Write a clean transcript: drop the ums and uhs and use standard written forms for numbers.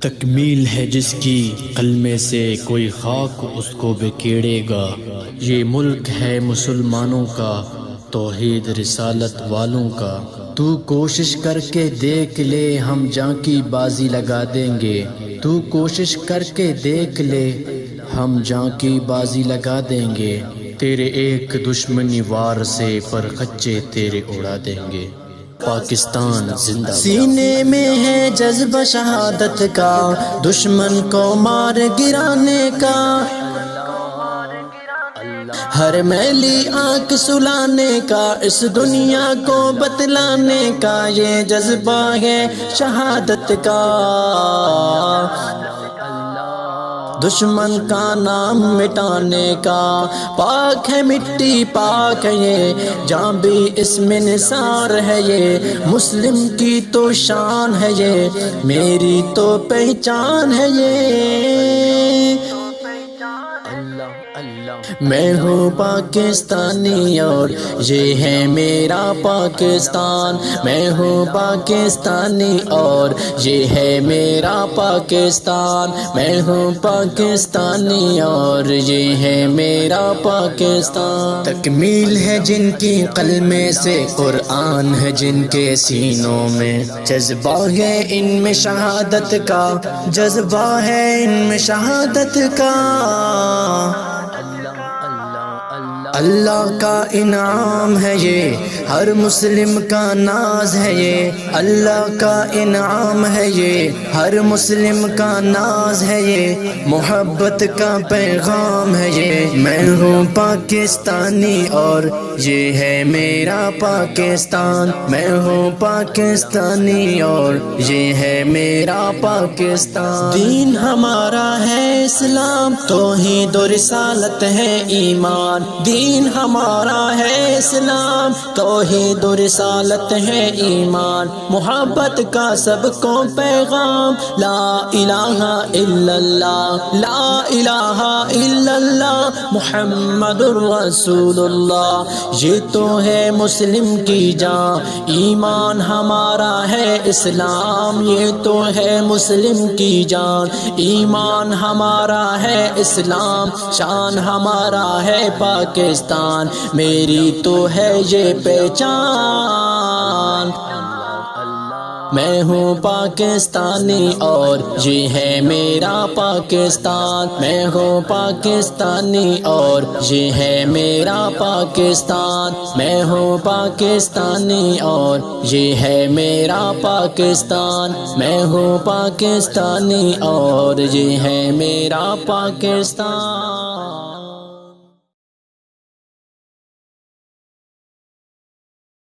تکمیل ہے جس کی قلمے سے کوئی خاک اس کو بکھیرے گا۔ یہ ملک ہے مسلمانوں کا، توحید رسالت والوں کا۔ تو کوشش کر کے دیکھ لے، ہم جاں کی بازی لگا دیں گے۔ تو کوشش کر کے دیکھ لے، ہم جاں کی بازی لگا دیں گے۔ تیرے ایک دشمنی وار سے پر خچے تیرے اڑا دیں گے۔ پاکستان زندہ باد۔ سینے میں ہے جذبہ شہادت کا، دشمن کو مار گرانے کا۔ ہر میلی آنکھ سلانے کا، اس دنیا کو بتلانے کا، یہ جذبہ ہے شہادت کا۔ دشمن کا نام مٹانے کا، پاک ہے مٹی پاک ہے یہ، جاں بھی اس میں نثار ہے یہ۔ مسلم کی تو شان ہے یہ، میری تو پہچان ہے یہ۔ میں ہوں پاکستانی اور یہ ہے میرا پاکستان۔ میں ہوں پاکستانی اور یہ ہے میرا پاکستان۔ میں ہوں پاکستانی اور یہ ہے میرا پاکستان۔ تکمیل ہے جن کی قلمے سے، قرآن ہے جن کے سینوں میں، جذبہ ہے ان میں شہادت کا، جذبہ ہے ان میں شہادت کا۔ اللہ کا انعام ہے یہ، ہر مسلم کا ناز ہے یہ۔ اللہ کا انعام ہے یہ، ہر مسلم کا ناز ہے یہ۔ محبت کا پیغام ہے یہ۔ میں ہوں پاکستانی اور یہ ہے میرا پاکستان۔ میں ہوں پاکستانی اور یہ ہے میرا پاکستان۔ دین ہمارا ہے اسلام، توحید و رسالت ہے ایمان۔ دین ہمارا ہے اسلام، توحید و رسالت ہے ایمان۔ محبت کا سب کو پیغام، لا الہ الا اللہ، لا الہ الا اللہ، محمد الرسول اللہ۔ یہ تو ہے مسلم کی جان، ایمان ہمارا ہے اسلام۔ یہ تو ہے مسلم کی جان، ایمان ہمارا ہے اسلام۔ شان ہمارا ہے پاکستان، میری تو ہے یہ پہچان۔ میں ہوں پاکستانی اور یہ ہے میرا پاکستان۔ میں ہوں پاکستانی اور یہ ہے میرا پاکستان۔ میں ہوں پاکستانی اور یہ ہے میرا پاکستان۔ میں ہوں پاکستانی اور یہ ہے میرا پاکستان۔